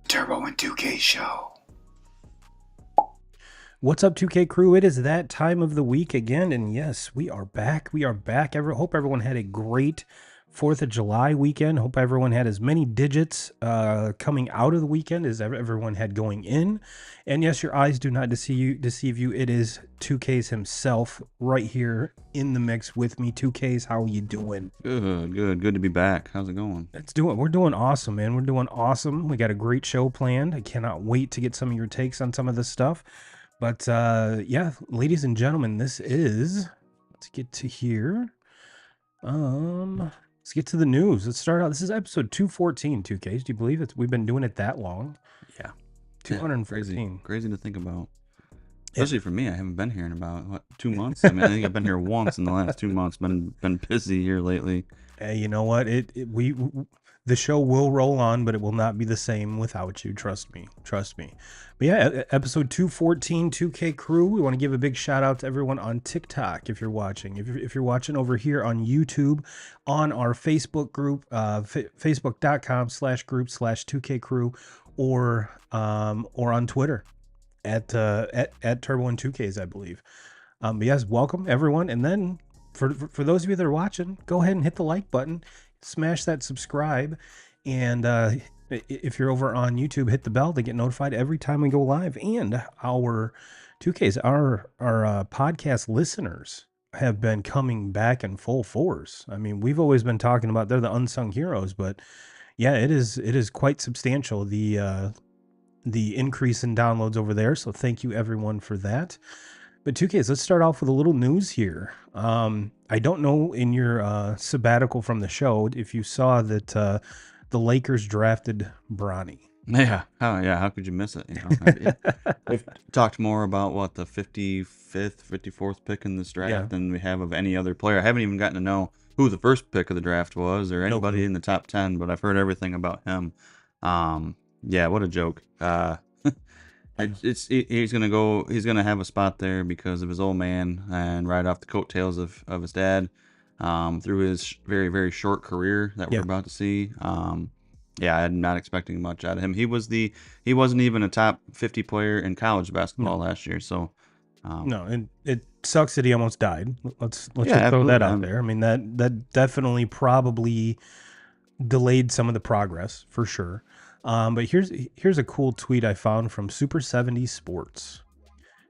Turbo and 2K show. What's up, 2K crew? It is that time of the week again, and yes, we are back. We are back. Hope everyone had a great 4th of July weekend. Hope everyone had as many digits coming out of the weekend as everyone had going in. And yes, your eyes do not deceive you. It is 2K's himself right here in the mix with me. 2K's, how are you doing? Good to be back. How's it going? We're doing awesome, man. We're doing awesome. We got a great show planned. I cannot wait to get some of your takes on some of this stuff. But yeah, ladies and gentlemen, this is, let's get to here. Let's get to the news. Let's start out. This is episode 214, 2Ks. Do you believe it? We've been doing it that long? Yeah. 214. Crazy to think about. Especially for me, I haven't been here in about 2 months. I mean, I think I've been here once in the last 2 months. Been busy here lately. Hey, you know what? The show will roll on, but it will not be the same without you. Trust me. But yeah, episode 214, 2K crew. We want to give a big shout out to everyone on TikTok if you're watching. If you're watching over here on YouTube, on our Facebook group, facebook.com/group/2K crew, or on Twitter at Turbo and 2Ks, I believe. But yes, welcome everyone. And then for those of you that are watching, go ahead and hit the like button, smash that subscribe, and If you're over on YouTube, hit the bell to get notified every time we go live. And our 2Ks, our podcast listeners have been coming back in full force. I mean, we've always been talking about they're the unsung heroes, but yeah, it is quite substantial, the increase in downloads over there. So thank you everyone for that. But 2Ks, let's start off with a little news here. I don't know in your sabbatical from the show if you saw that the Lakers drafted Bronny. Yeah. Oh, yeah. How could you miss it? You know, we've talked more about what the 55th, 54th pick in this draft than we have of any other player. I haven't even gotten to know who the first pick of the draft was or anybody in the top 10, but I've heard everything about him. Yeah, what a joke. He's gonna have a spot there because of his old man and right off the coattails of his dad, through his very, very short career that we're about to see. Yeah, I'm not expecting much out of him. He wasn't even a top 50 player in college basketball last year. So no, and it sucks that he almost died. Let's just throw absolutely. that out there. I mean, that definitely probably delayed some of the progress for sure. But here's a cool tweet I found from Super 70 Sports.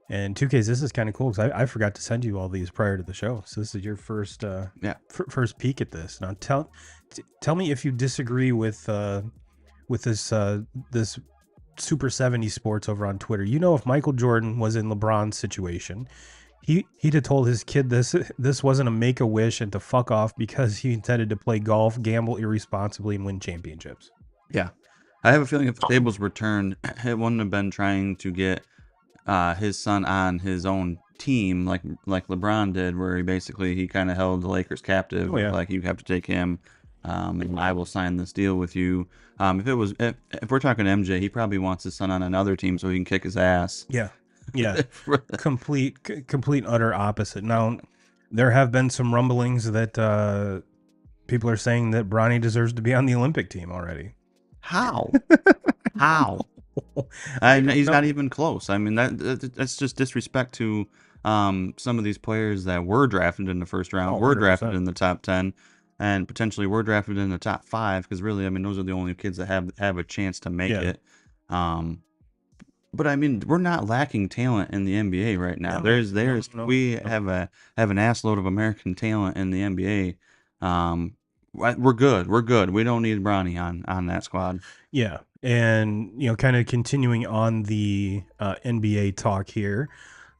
And 2Ks, this is kind of cool because I forgot to send you all these prior to the show. So this is your first first peek at this. Now tell me if you disagree with this this Super 70 Sports over on Twitter. You know, if Michael Jordan was in LeBron's situation, he'd have told his kid this wasn't a make-a-wish and to fuck off because he intended to play golf, gamble irresponsibly, and win championships. Yeah. I have a feeling if the tables were turned, it wouldn't have been trying to get his son on his own team like LeBron did, where he kind of held the Lakers captive. Like, you have to take him, and I will sign this deal with you. If we're talking MJ, he probably wants his son on another team so he can kick his ass. Yeah. complete utter opposite. Now, there have been some rumblings that people are saying that Bronny deserves to be on the Olympic team already. How? He's not even close. I mean, that's just disrespect to some of these players that were drafted in the first round, were drafted in the top 10, and potentially were drafted in the top 5. Because really, I mean, those are the only kids that have a chance to make it. But I mean, we're not lacking talent in the NBA right now. We have an assload of American talent in the NBA. We're good. We don't need Bronny on that squad. Yeah. And, you know, kind of continuing on the NBA talk here,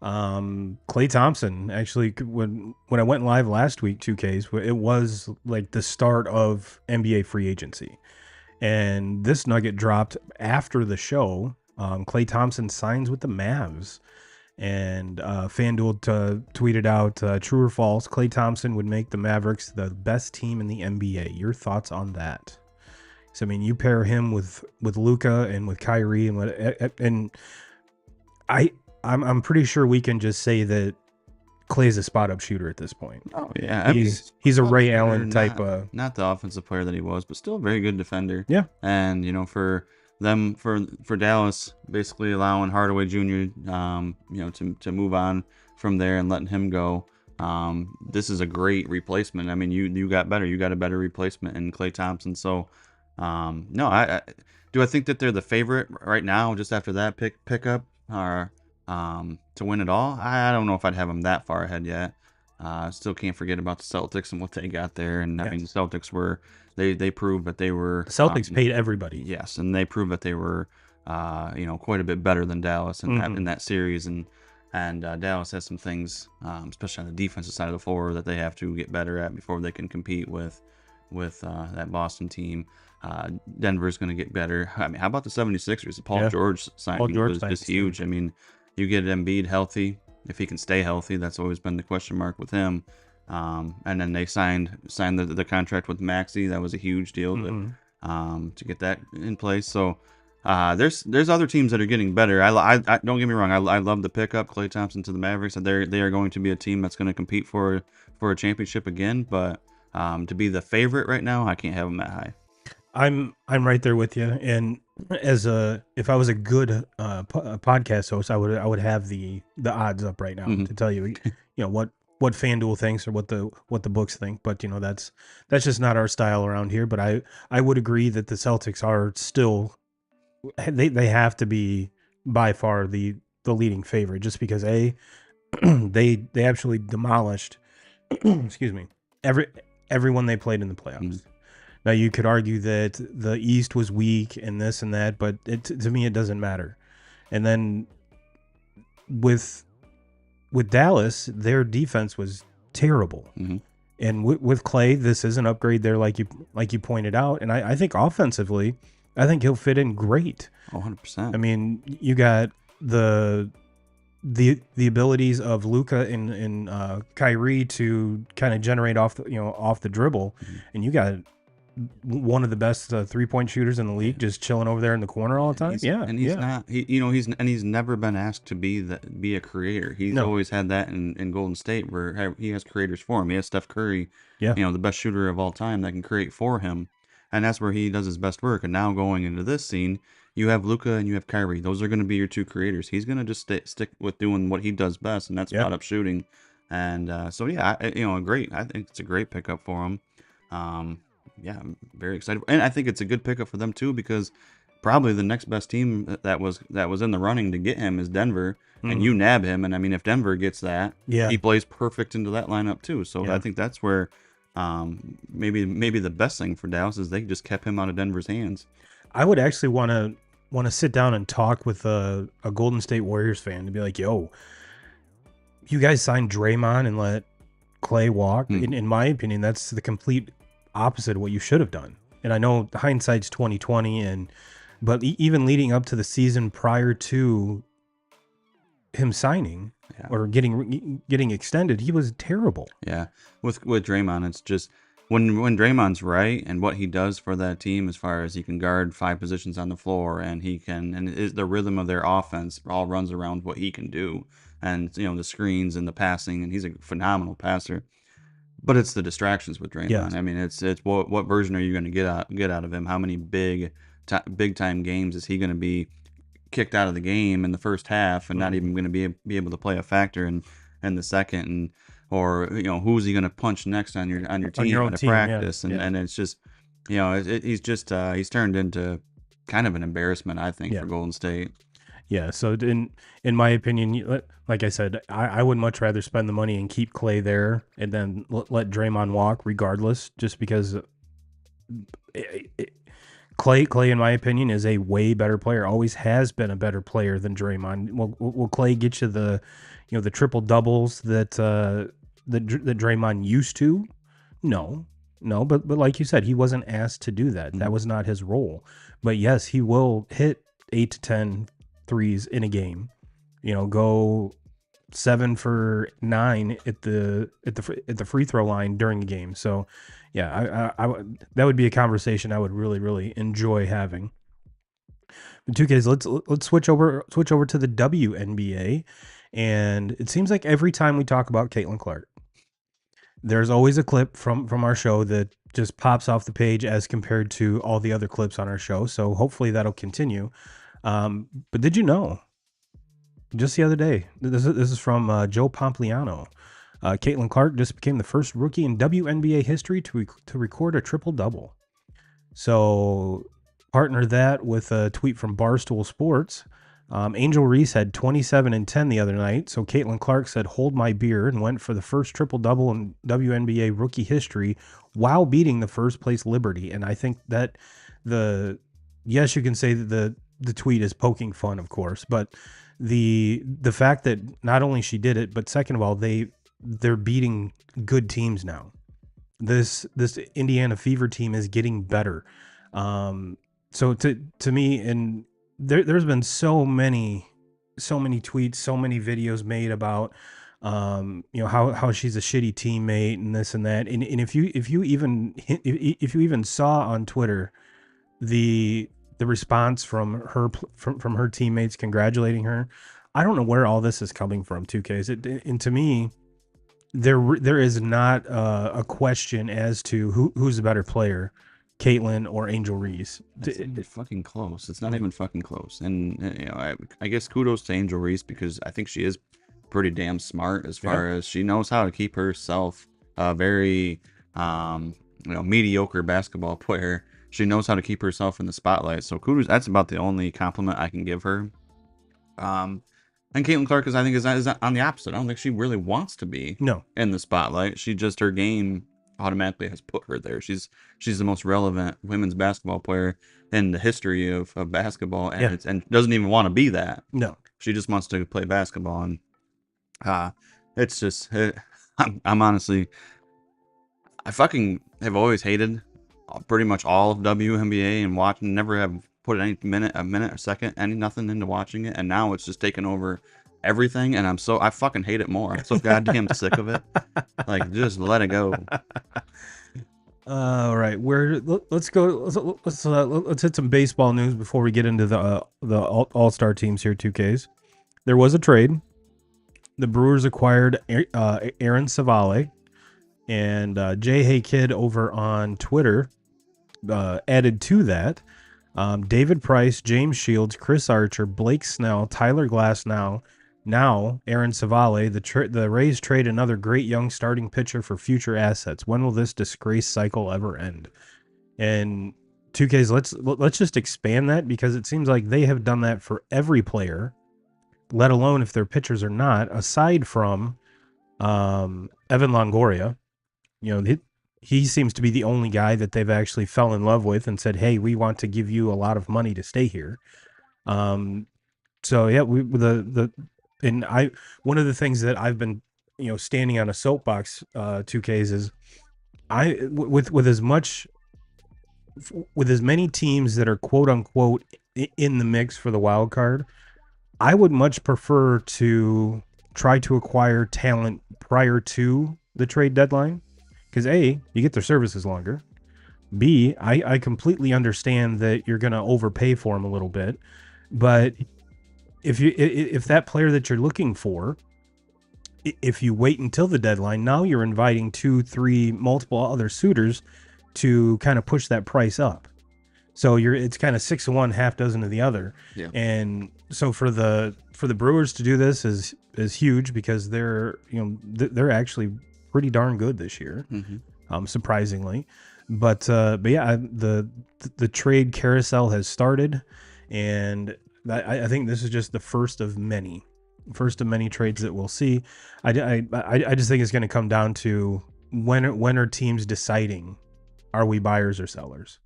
Klay Thompson, actually, when I went live last week, 2Ks, it was like the start of NBA free agency. And this nugget dropped after the show. Klay Thompson signs with the Mavs. And FanDuel tweeted out, true or false, Klay Thompson would make the Mavericks the best team in the NBA. Your thoughts on that? So, I mean, you pair him with Luka and with Kyrie and I'm pretty sure we can just say that Klay's a spot up shooter at this point. Oh yeah, he's a Ray Allen type of, not the offensive player that he was, but still a very good defender. Yeah, and you know, for Dallas, basically allowing Hardaway Jr. To move on from there and letting him go. This is a great replacement. I mean, you got a better replacement in Klay Thompson. So, no, I think that they're the favorite right now, just after that pickup, or to win it all. I don't know if I'd have them that far ahead yet. Still can't forget about the Celtics and what they got there. And I mean, the Celtics were they proved that they were Celtics paid everybody. Yes, and they proved that they were quite a bit better than Dallas in that series. And Dallas has some things, especially on the defensive side of the floor, that they have to get better at before they can compete with that Boston team. Denver's going to get better. I mean, how about the 76ers? The Paul George signing was just huge. I mean, you get Embiid healthy, if he can stay healthy. That's always been the question mark with him. And then they signed the contract with Maxey. That was a huge deal to get that in place. So there's other teams that are getting better. I don't get me wrong. I love the pickup, Klay Thompson to the Mavericks. They are going to be a team that's going to compete for a championship again. But to be the favorite right now, I can't have them that high. I'm right there with you. And if I was a good podcast host, I would have the odds up right now to tell you, what what FanDuel thinks or what the books think, but that's just not our style around here. But I would agree that the Celtics are still they have to be by far the leading favorite, just because they actually demolished excuse me everyone they played in the playoffs. Mm-hmm. Now you could argue that the East was weak and this and that, but to me it doesn't matter. And then with Dallas, their defense was terrible. Mm-hmm. And with Clay, this is an upgrade there, like you pointed out. And I think offensively, I think he'll fit in great. 100%. I mean, you got the abilities of Luka and Kyrie to kind of generate off the dribble, and you got one of the best 3-point shooters in the league just chilling over there in the corner all the time. He's never been asked to be a creator. He's always had that in Golden State, where he has creators for him. He has Steph Curry, the best shooter of all time that can create for him, and that's where he does his best work. And now going into this scene, you have Luka and you have Kyrie. Those are going to be your two creators. He's going to just stick with doing what he does best, and that's spot up shooting. And great. I think it's a great pickup for him. I'm very excited, and I think it's a good pickup for them too, because probably the next best team that was in the running to get him is Denver, and you nab him, and I mean, if Denver gets that, he plays perfect into that lineup too. So I think that's where maybe the best thing for Dallas is they just kept him out of Denver's hands. I would actually want to sit down and talk with a Golden State Warriors fan to be like, yo, you guys signed Draymond and let Clay walk. In my opinion, that's the complete opposite of what you should have done. And I know hindsight's 2020, but even leading up to the season prior to him signing or getting extended, he was terrible. Yeah, with Draymond, it's just when Draymond's right and what he does for that team, as far as he can guard 5 positions on the floor, and the rhythm of their offense all runs around what he can do, and the screens and the passing, and he's a phenomenal passer. But it's the distractions with Draymond. Yes. I mean, it's what version are you going to get out of him? How many big time games is he going to be kicked out of the game in the first half and not even going to be able to play a factor in the second, or who's he going to punch next on your team at a practice? And it's just he's turned into kind of an embarrassment, I think, for Golden State. Yeah, so in my opinion, like I said, I would much rather spend the money and keep Clay there and then let Draymond walk regardless, just because Clay, in my opinion, is a way better player, always has been a better player than Draymond. Will Clay get you the triple doubles that Draymond used to? No, but like you said, he wasn't asked to do that. That was not his role. But yes, he will hit 8 to 10 threes in a game, go 7 for 9 at the free throw line during a game. So I that would be a conversation I would really, really enjoy having. But 2Ks, let's switch over to the WNBA. And it seems like every time we talk about Caitlin Clark, there's always a clip from our show that just pops off the page as compared to all the other clips on our show. So hopefully that'll continue. But did you know, just the other day, this is from Joe Pompliano, Caitlin Clark just became the first rookie in WNBA history to record a triple-double. So partner that with a tweet from Barstool Sports. Angel Reese had 27 and 10 the other night. So Caitlin Clark said, "Hold my beer," and went for the first triple-double in WNBA rookie history while beating the first place Liberty. And I think that yes, you can say that the tweet is poking fun, of course, but the fact that not only she did it, but second of all, they're beating good teams now. This Indiana Fever team is getting better. So to me, and there's been so many tweets, so many videos made about how she's a shitty teammate and this and that. And if you even saw on Twitter the response from her teammates congratulating her, I don't know where all this is coming from, 2Ks. And to me, there is not a question as to who's the better player, Caitlin or Angel Reese. It's fucking close. It's not even fucking close. And I guess kudos to Angel Reese, because I think she is pretty damn smart as far as she knows how to keep herself a very mediocre basketball player. She knows how to keep herself in the spotlight. So kudos. That's about the only compliment I can give her. And Caitlin Clark I think is on the opposite. I don't think she really wants to be in the spotlight. She just, her game automatically has put her there. She's the most relevant women's basketball player in the history of basketball, and and doesn't even want to be that. No, she just wants to play basketball, and it's just I'm honestly, I fucking have always hated pretty much all of WNBA and watching. Never have put a minute, a second, nothing into watching it, and now it's just taken over everything, and I fucking hate it more. I'm so goddamn sick of it. Like, just let it go. All right, let's go. Let's hit some baseball news before we get into the All Star teams here. 2Ks. There was a trade. The Brewers acquired Aaron Savale, and Jay Hey Kid over on Twitter added to that David Price, James Shields, Chris Archer, Blake Snell, Tyler Glasnow. Now, Aaron Savale, the Rays trade another great young starting pitcher for future assets. When will this disgrace cycle ever end? And 2Ks, let's just expand that, because it seems like they have done that for every player, let alone if they're pitchers or not, aside from Evan Longoria. You know, he seems to be the only guy that they've actually fell in love with and said, hey, we want to give you a lot of money to stay here. So yeah, one of the things that I've been, standing on a soapbox, 2Ks, is with as many teams that are quote unquote in the mix for the wild card, I would much prefer to try to acquire talent prior to the trade deadline, because A, you get their services longer. B, I completely understand that you're going to overpay for them a little bit, but if that player that you're looking for, if you wait until the deadline, now you're inviting 2, 3, multiple other suitors to kind of push that price up. So it's kind of 6 of one, half dozen of the other. Yeah. And so for the Brewers to do this is huge, because they're actually pretty darn good this year, surprisingly. But yeah, the trade carousel has started, and I think this is just the first of many trades that we'll see. I just think it's going to come down to when are teams deciding, are we buyers or sellers?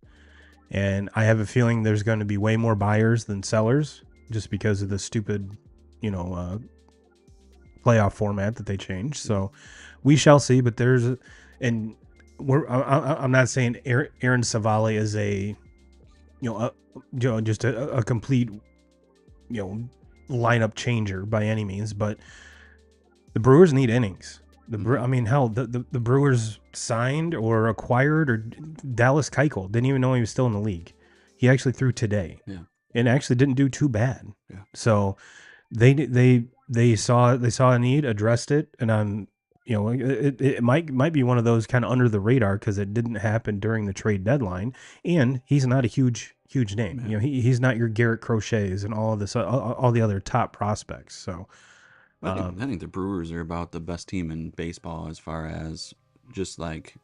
And I have a feeling there's going to be way more buyers than sellers, just because of the stupid, playoff format that they changed. So we shall see. But I'm not saying Aaron Savale is just a complete, lineup changer by any means, but the Brewers need innings. The Brewers signed or acquired, or Dallas Keuchel, didn't even know he was still in the league. He actually threw today, and actually didn't do too bad. Yeah. So they saw a need, addressed it, and it might be one of those kind of under the radar, because it didn't happen during the trade deadline, and he's not a huge name. Yeah. He's not your Garrett Crochets and all of this, all the other top prospects. So. I think the Brewers are about the best team in baseball as far as just like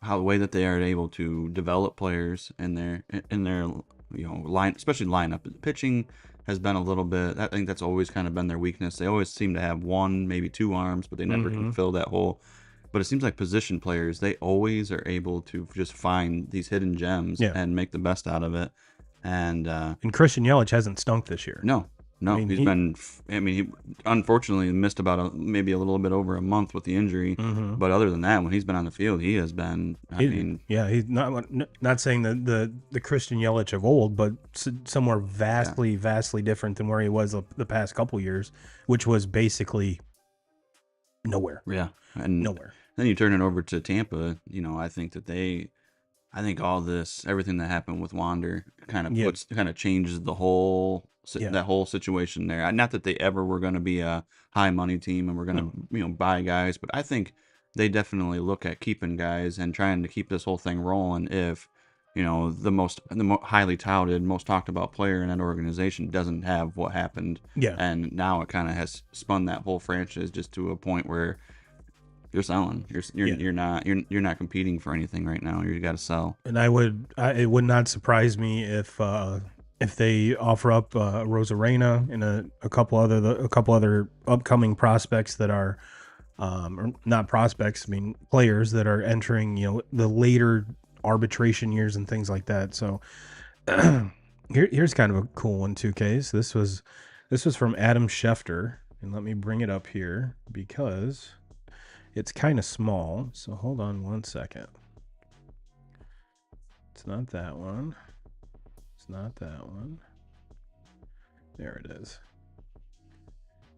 how the way that they are able to develop players in their line, especially lineup. Pitching has been a little bit. I think that's always kind of been their weakness. They always seem to have 1, maybe 2 arms, but they never can fill that hole. But it seems like position players, they always are able to just find these hidden gems and make the best out of it. And Christian Yelich hasn't stunk this year. No, he unfortunately missed about maybe a little bit over a month with the injury. But other than that, when he's been on the field, he has been, he's not saying the Christian Yelich of old, but somewhere vastly different than where he was the past couple years, which was basically nowhere. Yeah. And nowhere. Then you turn it over to Tampa, I think all this, everything that happened with Wander kind of changes the whole that whole situation there. Not that they ever were going to be a high money team and we're going to buy guys, but I think they definitely look at keeping guys and trying to keep this whole thing rolling if the highly touted, most talked about player in that organization doesn't have what happened. Yeah. And now it kind of has spun that whole franchise just to a point where you're selling. You're not competing for anything right now. You got to sell. And it would not surprise me if they offer up Rosarena and a couple other upcoming prospects that are or not prospects, I mean players that are entering, the later arbitration years and things like that. So here's kind of a cool one too, Case. This was from Adam Schefter, and let me bring it up here because it's kind of small. So hold on one second. It's not that one. It's not that one. There it is.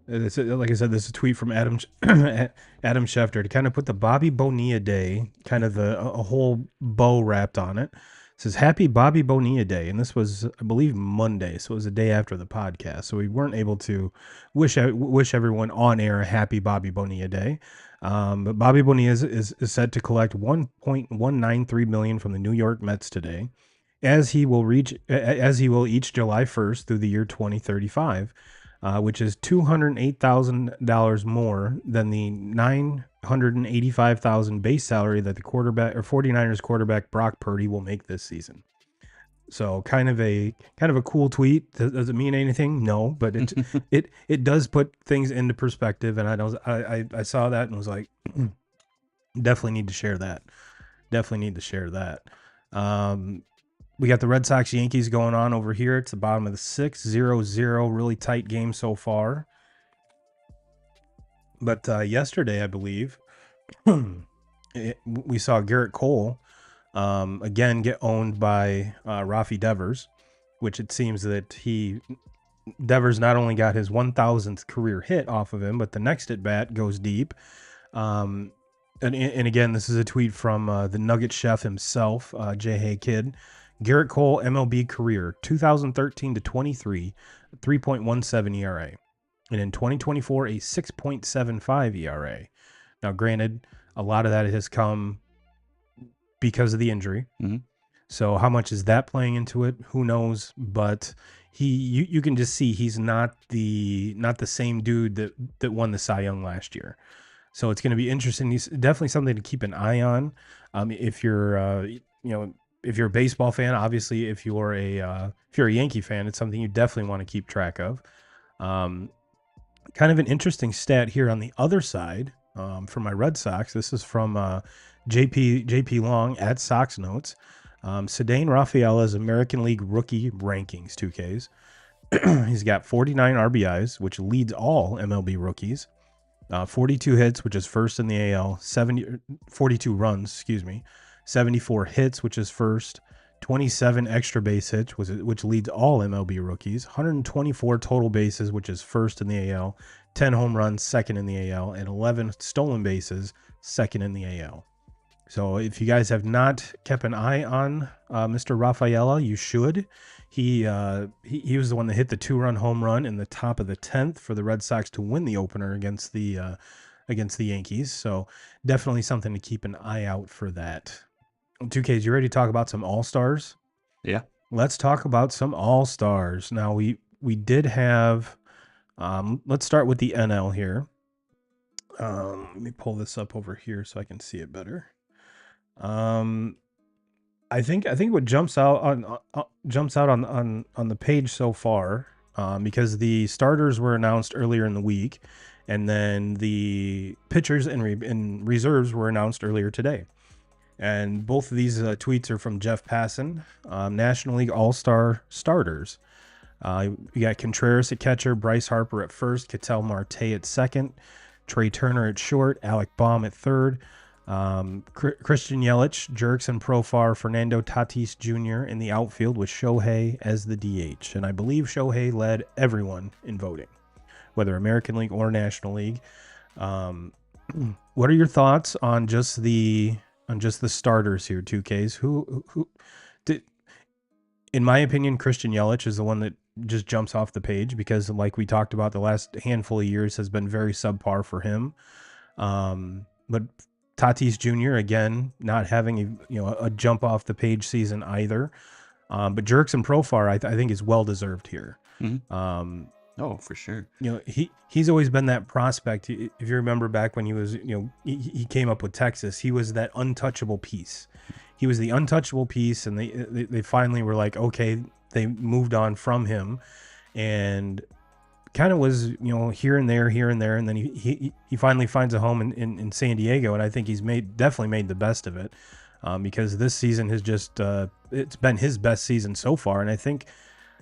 It's, like I said, this is a tweet from Adam Schefter to kind of put the Bobby Bonilla Day, kind of a whole bow wrapped on it. It says, Happy Bobby Bonilla Day. And this was, I believe, Monday. So it was the day after the podcast. So we weren't able to wish everyone on air a happy Bobby Bonilla Day. But Bobby Bonilla is set to collect $1.193 million from the New York Mets today, as he will each July 1st through the year 2035. Which is $208,000 more than the $985,000 base salary that the 49ers quarterback Brock Purdy will make this season. So kind of a cool tweet. Does it mean anything? No, but it does put things into perspective. And I saw that and was like, definitely need to share that. We got the Red Sox Yankees going on over here. It's the bottom of the 6th, 0-0, really tight game so far. But yesterday, I believe, we saw Garrett Cole again get owned by Rafi Devers, which it seems that Devers not only got his 1,000th career hit off of him, but the next at bat goes deep. And again, this is a tweet from the Nugget chef himself, J. Kid. Garrett Cole MLB career 2013 to 23, 3.17 ERA, and in 2024 a 6.75 ERA. Now, granted, a lot of that has come because of the injury. Mm-hmm. So how much is that playing into it? Who knows? But you can just see he's not the same dude that won the Cy Young last year. So it's going to be interesting. He's definitely something to keep an eye on. If you're if you're a baseball fan, obviously, if you're a Yankee fan, it's something you definitely want to keep track of. Kind of an interesting stat here on the other side for my Red Sox. This is from JP Long at Sox Notes. Ceddanne Rafaela's American League rookie rankings, 2Ks. He's got 49 RBIs, which leads all MLB rookies. 42 hits, which is first in the AL. 42 runs, 74 hits, which is first. 27 extra base hits, which leads all MLB rookies. 124 total bases, which is first in the AL. 10 home runs, second in the AL. And 11 stolen bases, second in the AL. So if you guys have not kept an eye on Mr. Rafaela, you should. He was the one that hit the 2-run home run in the top of the 10th for the Red Sox to win the opener against the Yankees. So definitely something to keep an eye out for that. 2Ks, you ready to talk about some All-Stars? Yeah. Let's talk about some All-Stars. Now, we did have, let's start with the NL here. Let me pull this up over here so I can see it better. I think what jumps out on the page so far, because the starters were announced earlier in the week, and then the pitchers and reserves were announced earlier today. And both of these tweets are from Jeff Passan, National League All Star starters. You got Contreras at catcher, Bryce Harper at first, Ketel Marte at second, Trey Turner at short, Alec Baum at third, Christian Yelich, Jurickson Profar, Fernando Tatis Jr. in the outfield with Shohei as the DH. And I believe Shohei led everyone in voting, whether American League or National League. What are your thoughts on just the starters here, 2Ks? Who did, in my opinion, Christian Yelich is the one that just jumps off the page because, like we talked about, the last handful of years has been very subpar for him. But Tatis Jr. again not having a jump off the page season either. But Jurickson Profar, I think, is well deserved here. Mm-hmm. Oh, for sure. He's always been that prospect. If you remember back when he was, he came up with Texas, he was that untouchable piece. He was the untouchable piece, and they finally were like, okay, they moved on from him, and kind of was, here and there, and then he finally finds a home in San Diego, and I think he's definitely made the best of it, because this season has just it's been his best season so far, and I think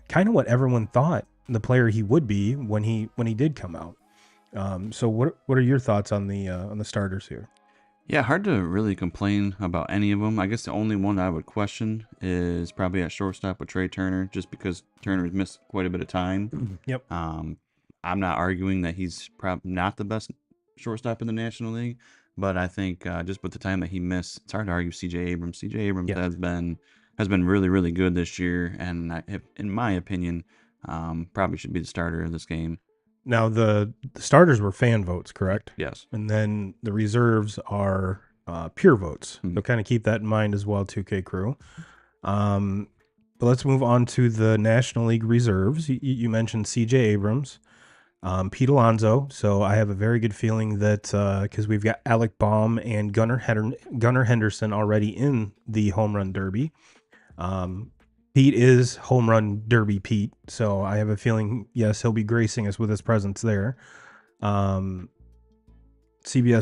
kind of what everyone thought the player he would be when he did come out. So what are your thoughts on the starters here? Yeah, hard to really complain about any of them. I guess the only one I would question is probably at shortstop with Trey Turner, just because Turner's missed quite a bit of time. Yep. I'm not arguing that he's probably not the best shortstop in the National League, but I think just with the time that he missed, it's hard to argue C.J. Abrams. C.J. Abrams Yep. has been really, really good this year, and in my opinion, probably should be the starter of this game. Now, the starters were fan votes, correct? Yes. And then the reserves are pure votes. Mhm. So kind of keep that in mind as well, 2K crew. But let's move on to the National League reserves. You mentioned C.J. Abrams, Pete Alonso. So I have a very good feeling that because we've got Alec Baum and Gunnar Henderson already in the home run derby. Pete is home run derby Pete, so I have a feeling, yes, he'll be gracing us with his presence there. CBS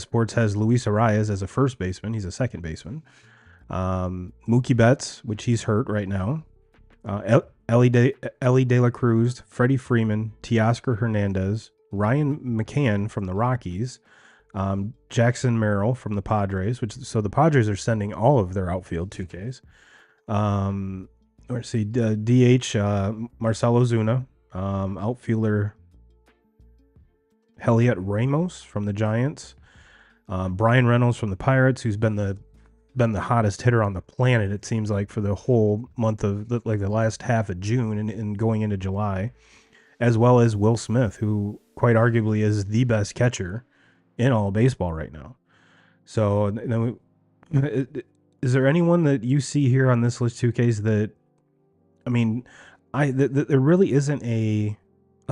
Sports has Luis Arias as a first baseman. He's a second baseman. Mookie Betts, which he's hurt right now. Ellie De La Cruz, Freddie Freeman, Teoscar Hernandez, Ryan McCann from the Rockies, Jackson Merrill from the Padres, so the Padres are sending all of their outfield 2Ks. Let's see, DH, Marcelo Zuna, outfielder Heliot Ramos from the Giants, Brian Reynolds from the Pirates, who's been the hottest hitter on the planet, it seems like, for the whole month of the last half of June and going into July, as well as Will Smith, who quite arguably is the best catcher in all baseball right now. So, is there anyone that you see here on this list 2Ks that, I mean, there really isn't a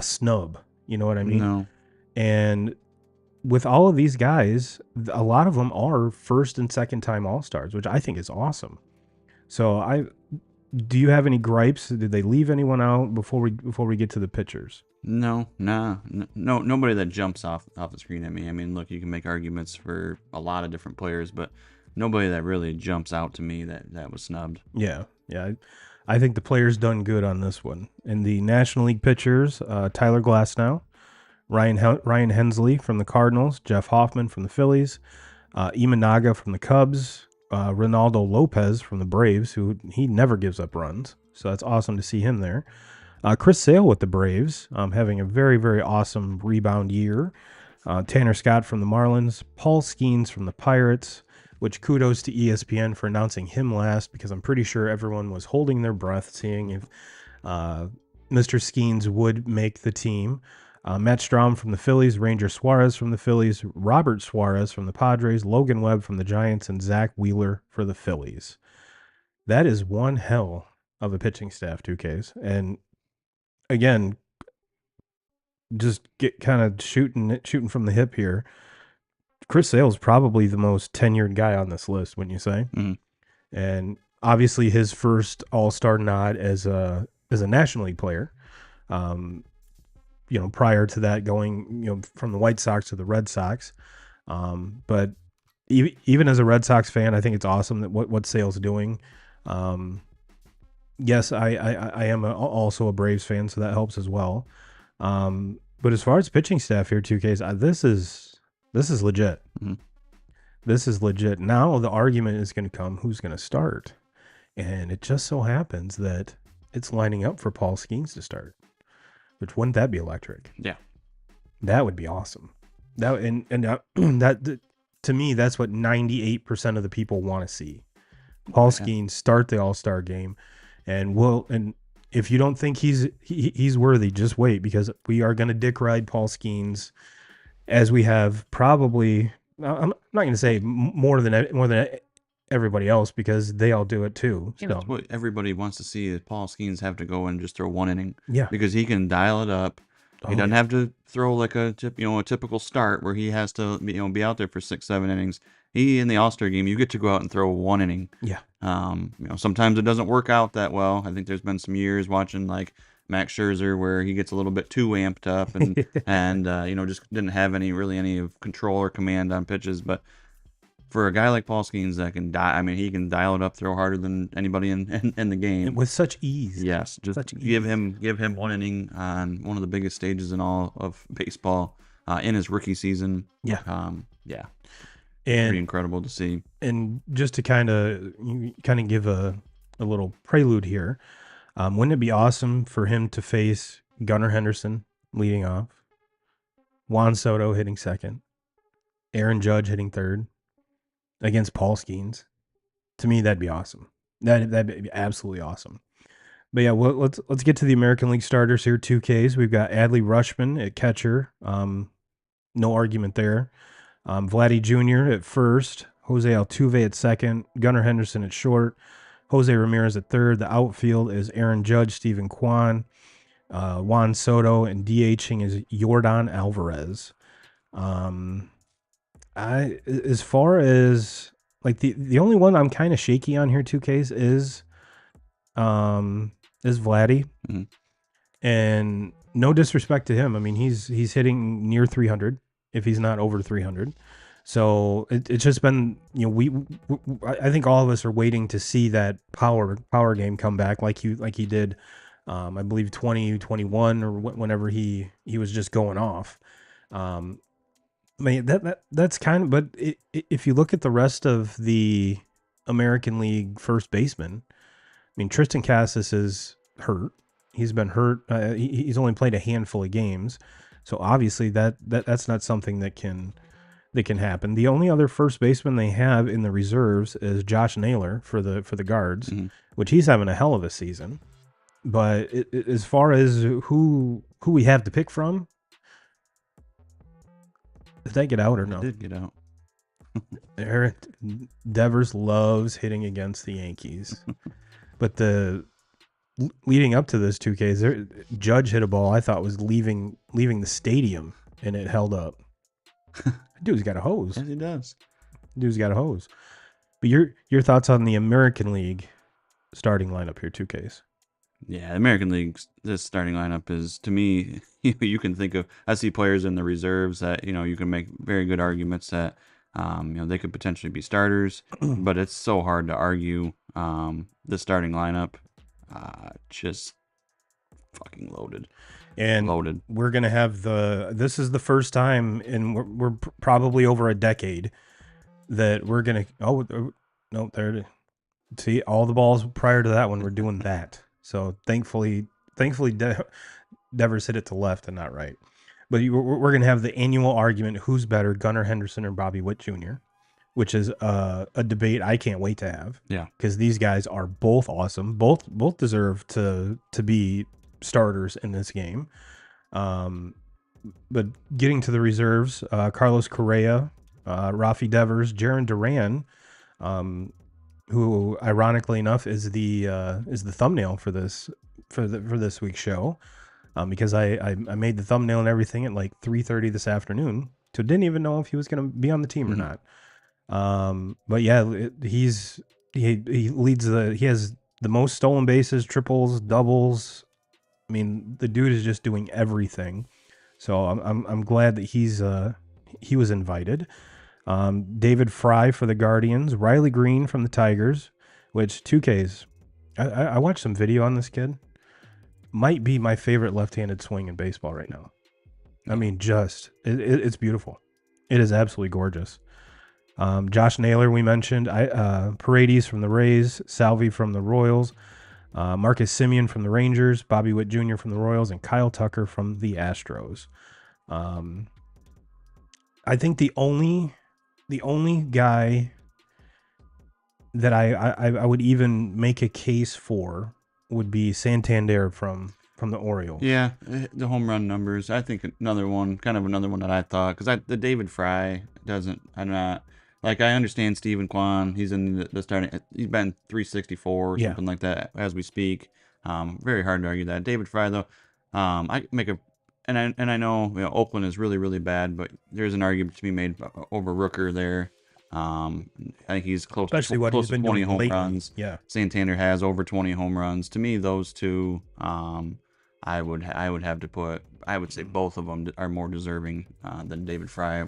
snub, you know what I mean? No. And with all of these guys, a lot of them are first and second time All-Stars, which I think is awesome. So do you have any gripes? Did they leave anyone out before we get to the pitchers? No, nobody that jumps off the screen at me. I mean, look, you can make arguments for a lot of different players, but nobody that really jumps out to me that was snubbed. Yeah. I think the players done good on this one. In the National League pitchers, Tyler Glasnow, Ryan Hensley from the Cardinals, Jeff Hoffman from the Phillies, Imanaga from the Cubs, Ronaldo Lopez from the Braves, who he never gives up runs. So that's awesome to see him there. Chris Sale with the Braves, having a very, very awesome rebound year. Tanner Scott from the Marlins, Paul Skenes from the Pirates, which kudos to ESPN for announcing him last, because I'm pretty sure everyone was holding their breath seeing if Mr. Skenes would make the team. Matt Strahm from the Phillies, Ranger Suarez from the Phillies, Robert Suarez from the Padres, Logan Webb from the Giants, and Zach Wheeler for the Phillies. That is one hell of a pitching staff, 2Ks. And again, just get kind of shooting from the hip here. Chris Sale is probably the most tenured guy on this list, wouldn't you say? Mm-hmm. And obviously his first All-Star nod as a National League player. Prior to that going, from the White Sox to the Red Sox. But even as a Red Sox fan, I think it's awesome that what Sale's doing. Yes, I am also a Braves fan, so that helps as well. But as far as pitching staff here, 2Ks, this is legit. Mm-hmm. This is legit. Now the argument is going to come, who's going to start? And it just so happens that it's lining up for Paul Skenes to start. Which, wouldn't that be electric? Yeah. That would be awesome. That to me, that's what 98% of the people want to see. Paul Skenes start the All-Star game. And if you don't think he's worthy, just wait, because we are going to dick ride Paul Skenes as we have probably I'm not going to say more than everybody else because they all do it too. Yeah, So that's what everybody wants to see is Paul Skenes have to go and just throw one inning. yeah. Because he can dial it up. He Oh doesn't yeah. have to throw like a typical start where he has to be out there for 6, 7 innings. He in the All Star game, you get to go out and throw one inning. Yeah. Sometimes it doesn't work out that well. I think there's been some years watching like Max Scherzer where he gets a little bit too amped up and just didn't have any of control or command on pitches. But for a guy like Paul Skenes that can he can dial it up, throw harder than anybody in the game. With such ease. Yes, just Such give him one inning on one of the biggest stages in all of baseball in his rookie season. Yeah. Yeah. And Pretty incredible to see. And just to kind of give a little prelude here, wouldn't it be awesome for him to face Gunnar Henderson leading off, Juan Soto hitting second, Aaron Judge hitting third against Paul Skenes? To me, that'd be awesome. That'd be absolutely awesome. But yeah, let's get to the American League starters here. 2Ks. We've got Adley Rutschman at catcher. No argument there. Vladdy Jr. at first, Jose Altuve at second, Gunnar Henderson at short, Jose Ramirez at third. The outfield is Aaron Judge, Stephen Kwan, Juan Soto, and DHing is Yordan Alvarez. As far as like the only one I'm kind of shaky on here, 2Ks is Vladdy. Mm-hmm. And no disrespect to him. I mean, he's hitting near 300 if he's not over 300. So it's just been, I think all of us are waiting to see that power game come back like he did, I believe 2021 or whenever he was just going off. I mean, that's kind of, but if you look at the rest of the American League first baseman, I mean, Tristan Casas is hurt. He's been hurt. He's only played a handful of games. So obviously that's not something that can happen. The only other first baseman they have in the reserves is Josh Naylor for the Guards, mm-hmm. which he's having a hell of a season. But as far as who we have to pick from, did that get out or no? It did get out. Eric Devers loves hitting against the Yankees, but leading up to this 2Ks, Judge hit a ball I thought was leaving the stadium, and it held up. Dude's got a hose. Yes, he does. Dude's got a hose. But your thoughts on the American League starting lineup here, 2Ks? Yeah, American League, this starting lineup is, to me, you can think of, I see players in the reserves that, you can make very good arguments that, they could potentially be starters, but it's so hard to argue the starting lineup. Just fucking loaded. And loaded. We're going to have this is the first time in we're probably over a decade that we're going to, no, there it is. See, all the balls prior to that one, we're doing that. So thankfully Devers hit it to left and not right. But we're going to have the annual argument, who's better, Gunnar Henderson or Bobby Witt Jr., which is a debate I can't wait to have. Yeah. Because these guys are both awesome. Both deserve to be starters in this game. But getting to the reserves, Carlos Correa, Rafi Devers, Jaron Duran, who ironically enough is the thumbnail for this week's show, because I made the thumbnail and everything at like 3:30 this afternoon, so didn't even know if he was going to be on the team or not. But yeah, he leads he has the most stolen bases, triples, doubles. I mean, the dude is just doing everything. So I'm glad that he was invited. David Fry for the Guardians, Riley Green from the Tigers, which 2Ks. I watched some video on this kid. Might be my favorite left-handed swing in baseball right now. I mean, it's beautiful. It is absolutely gorgeous. Josh Naylor, we mentioned. Paredes from the Rays, Salvi from the Royals, Marcus Semien from the Rangers, Bobby Witt Jr. from the Royals, and Kyle Tucker from the Astros. I think the only guy that I would even make a case for would be Santander from from the Orioles. Yeah, the home run numbers. I think another one that I thought, because the David Fry doesn't. I'm not like I understand Stephen Kwan. He's in the starting. He's been 364 or Yeah. something like that as we speak. Very hard to argue that. David Fry though, I make a. And I know, Oakland is really really bad, but there's an argument to be made over Rooker there. I think he's Especially what close he's to been 20 doing home lately. runs. Yeah. Santander has over 20 home runs. To me, those two, I would have to put. I would say both of them are more deserving than David Fry,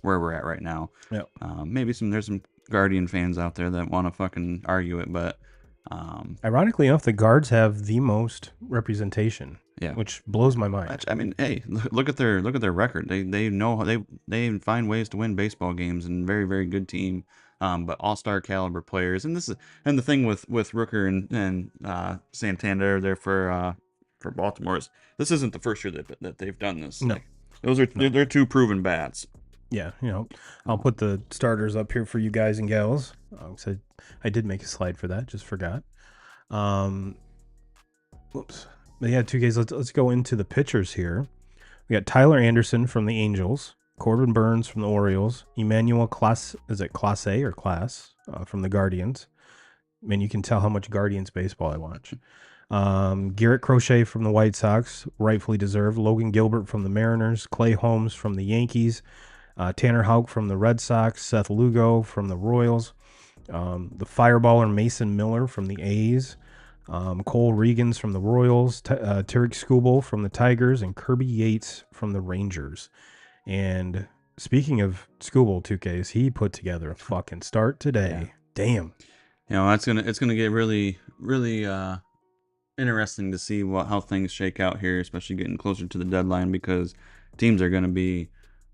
where we're at right now. Yeah. Maybe there's some Guardian fans out there that want to fucking argue it, but Ironically enough, the Guards have the most representation. Yeah. Which blows my mind. I mean, hey, look at their record. They know they find ways to win baseball games, and very very good team. But all-star caliber players, and the thing with Rooker and Santander there for Baltimore is this isn't the first year that they've done this. No. Like, they're two proven bats. Yeah, I'll put the starters up here for you guys and gals. So I did make a slide for that, just forgot. Whoops. But yeah, 2Ks. Let's go into the pitchers here. We got Tyler Anderson from the Angels, Corbin Burns from the Orioles, Emmanuel Clase from the Guardians. I mean, you can tell how much Guardians baseball I watch. Garrett Crochet from the White Sox, rightfully deserved. Logan Gilbert from the Mariners, Clay Holmes from the Yankees, Tanner Houck from the Red Sox, Seth Lugo from the Royals, the fireballer Mason Miller from the A's, Cole Regans from the Royals, Tarek Skubal from the Tigers, and Kirby Yates from the Rangers. And speaking of Skubal, 2Ks, he put together a fucking start today. Yeah. Damn. It's gonna get really really interesting to see how things shake out here, especially getting closer to the deadline, because teams are gonna be.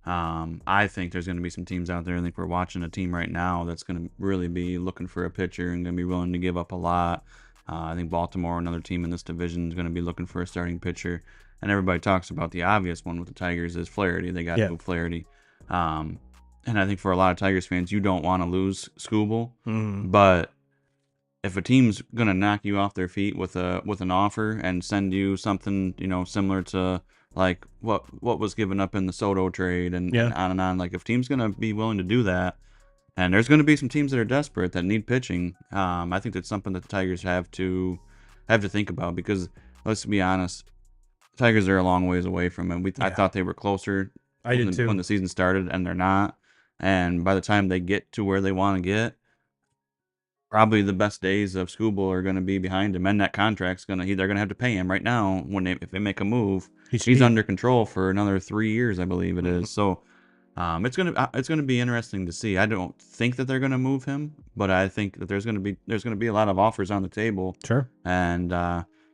I think there's going to be some teams out there. I think we're watching a team right now that's going to really be looking for a pitcher and going to be willing to give up a lot. I think Baltimore, another team in this division, is going to be looking for a starting pitcher. And everybody talks about the obvious one with the Tigers is Flaherty. They got to move Flaherty. And I think for a lot of Tigers fans, you don't want to lose Skubal. Mm-hmm. But if a team's going to knock you off their feet with an offer and send you something, similar to like what was given up in the Soto trade and on and on. Like if team's gonna be willing to do that, and there's gonna be some teams that are desperate that need pitching. I think that's something that the Tigers have to think about, because let's be honest, Tigers are a long ways away from it. I thought they were closer. I did too when the season started, and they're not. And by the time they get to where they want to get, probably the best days of Skubal are going to be behind him, and that contract's they're going to have to pay him right now if they make a move. He's under control for another 3 years, I believe it is. So it's gonna be interesting to see. I don't think that they're going to move him, but I think that there's going to be a lot of offers on the table. Sure. And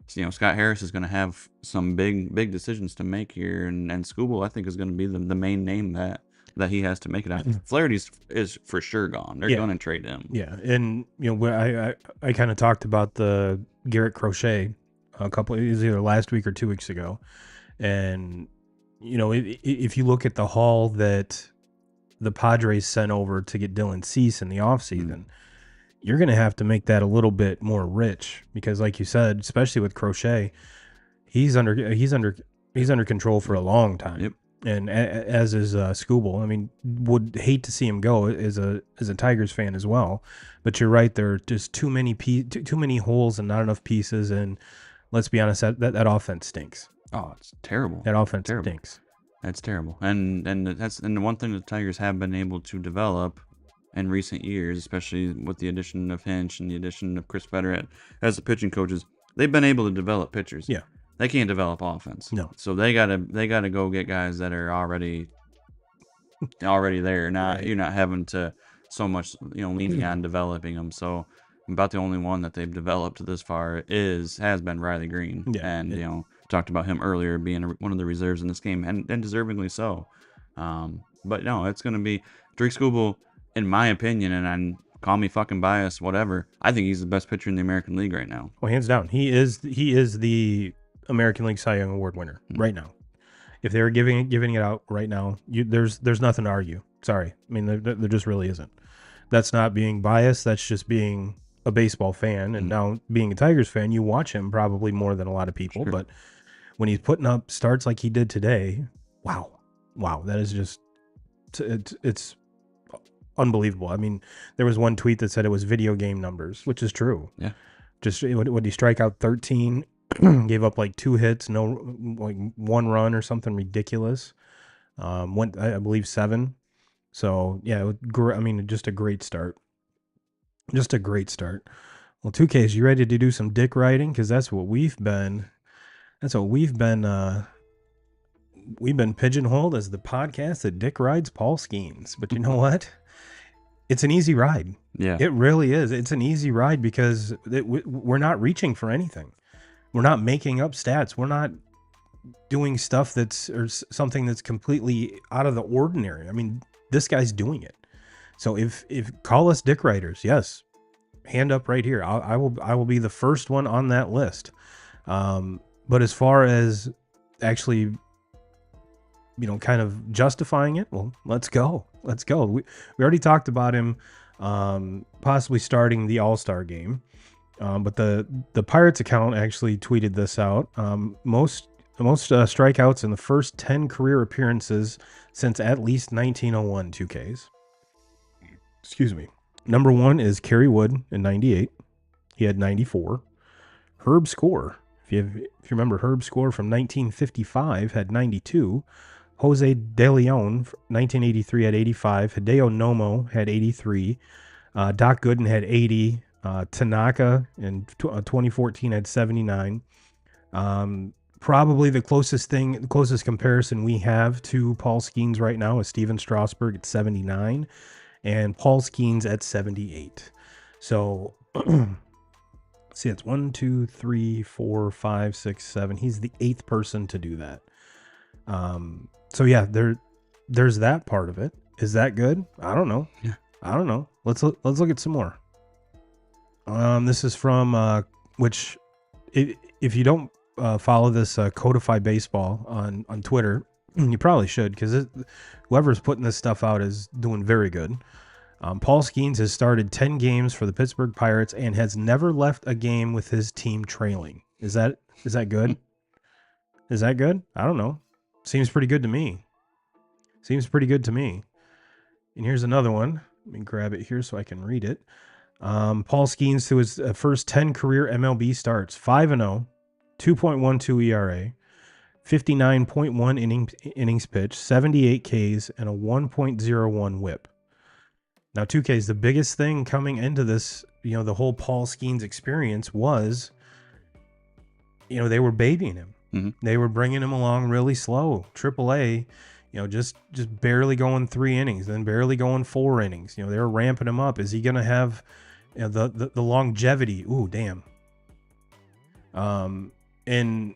Scott Harris is going to have some big decisions to make here, and Skubal I think is going to be the main name that he has to make it out. Flaherty is for sure gone. They're going to trade him. Yeah, and I kind of talked about the Garrett Crochet it was either last week or 2 weeks ago, and if you look at the haul that the Padres sent over to get Dylan Cease in the offseason, you're going to have to make that a little bit more rich, because like you said, especially with Crochet, he's under control for a long time. Yep. And as is Skubal. I mean, would hate to see him go as a Tigers fan as well. But you're right, there are just too many holes and not enough pieces. And let's be honest, that offense stinks. Oh, it's terrible. That offense stinks. That's terrible. And the one thing the Tigers have been able to develop in recent years, especially with the addition of Hinch and the addition of Chris Federer as the pitching coaches, they've been able to develop pitchers. Yeah. They can't develop offense. No. So they gotta go get guys that are already there. You're not having to so much leaning on developing them. So about the only one that they've developed this far has been Riley Green. Yeah. And talked about him earlier being one of the reserves in this game, and deservingly so. But no, it's gonna be Drake Skubal, in my opinion, and call me fucking biased, whatever. I think he's the best pitcher in the American League right now. Well, hands down, he is the American League Cy Young Award winner right now. If they were giving it out right now, there's nothing to argue. Sorry, I mean there just really isn't. That's not being biased. That's just being a baseball fan, and now being a Tigers fan, you watch him probably more than a lot of people. Sure. But when he's putting up starts like he did today, wow, that is just it's unbelievable. I mean, there was one tweet that said it was video game numbers, which is true. Yeah. Just would he strike out 13, gave up like 2 hits, no, like 1 run or something ridiculous. Went, I believe, 7. So yeah, I mean, just a great start. Just a great start. Well, 2Ks, you ready to do some dick riding? Because that's what we've been. We've been pigeonholed as the podcast that dick rides Paul Skenes. But you know what? It's an easy ride. Yeah. It really is. It's an easy ride because we're not reaching for anything. We're not making up stats. We're not doing stuff or something that's completely out of the ordinary. I mean, this guy's doing it. So if call us dick riders, yes, hand up right here. I will be the first one on that list. But as far as actually, kind of justifying it, well, let's go. We already talked about him possibly starting the All Star game. But the Pirates account actually tweeted this out. Most strikeouts in the first 10 career appearances since at least 1901 2Ks. Excuse me. Number 1 is Kerry Wood in 98. He had 94. Herb Score, if you remember Herb Score from 1955, had 92. Jose De Leon, 1983, had 85. Hideo Nomo had 83. Doc Gooden had 80. Tanaka in 2014 had 79. Probably the closest comparison we have to Paul Skenes right now is Steven Strasburg at 79 and Paul Skenes at 78. So see, it's 1, 2, 3, 4, 5, 6, 7. He's the 8th person to do that. So yeah, there's that part of it. Is that good? I don't know. Yeah. I don't know. Let's look at some more. This is from which if you don't follow this Codify Baseball on Twitter, you probably should, because whoever's putting this stuff out is doing very good. Paul Skenes has started 10 games for the Pittsburgh Pirates and has never left a game with his team trailing. Is that good? Is that good? I don't know. Seems pretty good to me. And here's another one. Let me grab it here so I can read it. Paul Skenes, through his first 10 career MLB starts, 5-0, 2.12 ERA, 59.1 innings pitched, 78 Ks, and a 1.01 whip. Now, 2Ks, the biggest thing coming into this, the whole Paul Skenes experience was, they were babying him. Mm-hmm. They were bringing him along really slow. AAA, just barely going 3 innings, then barely going 4 innings. They were ramping him up. Is he going to have the longevity? Ooh, damn. And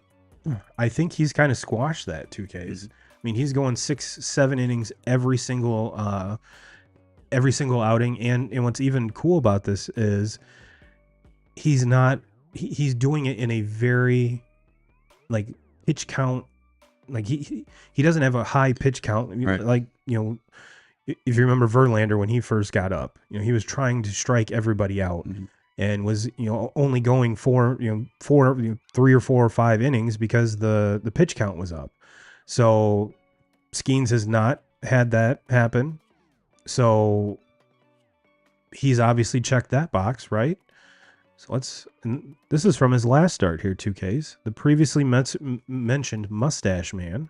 I think he's kind of squashed that 2Ks. Mm-hmm. I mean, he's going 6, 7 innings every single outing. And what's even cool about this is he's doing it in a very pitch count. Like he doesn't have a high pitch count. Right. Like, if you remember Verlander when he first got up, he was trying to strike everybody out. Mm-hmm. And was, only going 3 or 4 or 5 innings because the pitch count was up. So Skenes has not had that happen. So he's obviously checked that box, right? So this is from his last start here, 2Ks. The previously mentioned Mustache Man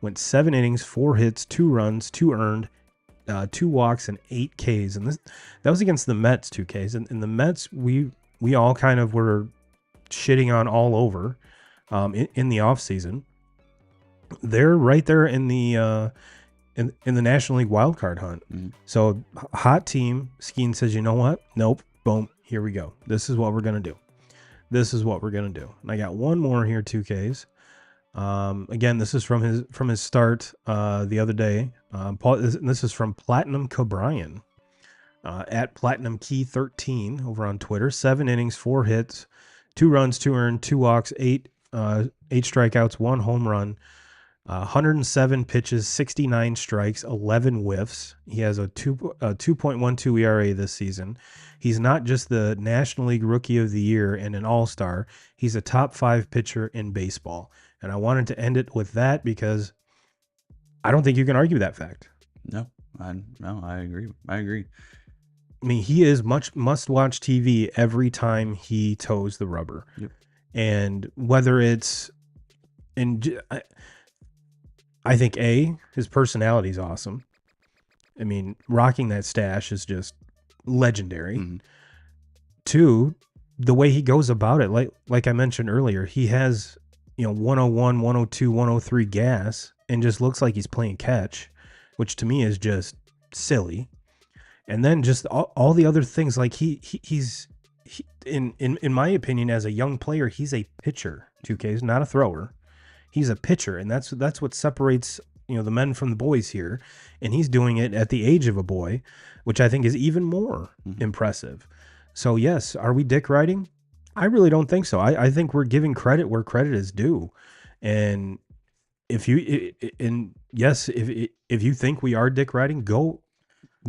went 7 innings, 4 hits, 2 runs, 2 earned, 2 walks, and 8 Ks. And that was against the Mets, 2Ks. And the Mets, we all kind of were shitting on all over in the offseason. They're right there in the in the National League wildcard hunt. Mm-hmm. So hot team. Skenes says, you know what? Nope. Boom. Here we go. This is what we're going to do. And I got one more here, 2Ks. Again, this is from his start the other day. This is from Platinum Cabrian at Platinum Key 13 over on Twitter. 7 innings, 4 hits, 2 runs, 2 earned, 2 walks, 8 strikeouts, 1 home run. 107 pitches, 69 strikes, 11 whiffs. He has a 2.12 ERA this season. He's not just the National League Rookie of the Year and an All-Star. He's a top 5 pitcher in baseball. And I wanted to end it with that because I don't think you can argue that fact. No, I agree. I mean, he is must-watch TV every time he toes the rubber. Yep. And whether it's I think his personality is awesome. I mean, rocking that stash is just legendary. Mm-hmm. 2, the way he goes about it, like I mentioned earlier, he has 101, 102, 103 gas and just looks like he's playing catch, which to me is just silly. And then just all the other things, like he's in my opinion, as a young player, he's a pitcher. 2K's not a thrower. He's a pitcher, and that's what separates the men from the boys here. And he's doing it at the age of a boy, which I think is even more impressive. So yes, are we dick riding? I really don't think so. I think we're giving credit where credit is due. And if you think we are dick riding, go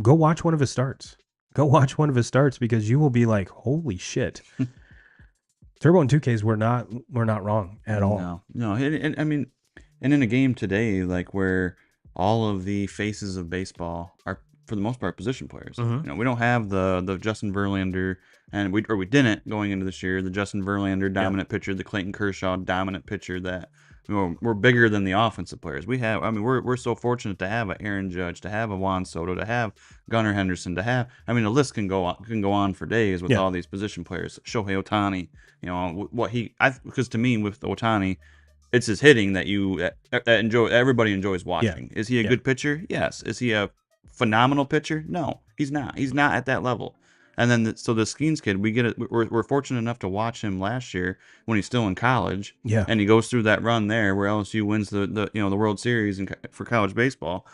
watch one of his starts. Go watch one of his starts because you will be like, holy shit. Turbo and 2Ks we're not wrong at all. No. And I mean, and in a game today, like where all of the faces of baseball are for the most part position players. We don't have the Justin Verlander, and we didn't going into this year. The Justin Verlander dominant pitcher, the Clayton Kershaw dominant pitcher that we're bigger than the offensive players. We have, I mean, we're so fortunate to have a Aaron Judge, to have a Juan Soto, to have Gunnar Henderson, to have, I mean, the list can go on for days with all these position players. Shohei Ohtani, because to me with Ohtani, it's his hitting that everybody enjoys watching. Is he a good pitcher? Yes. Is he a phenomenal pitcher? No, he's not. He's not at that level. And then, so the Skenes kid, we're fortunate enough to watch him last year when he's still in college. Yeah. And he goes through that run there where LSU wins the World Series for college baseball.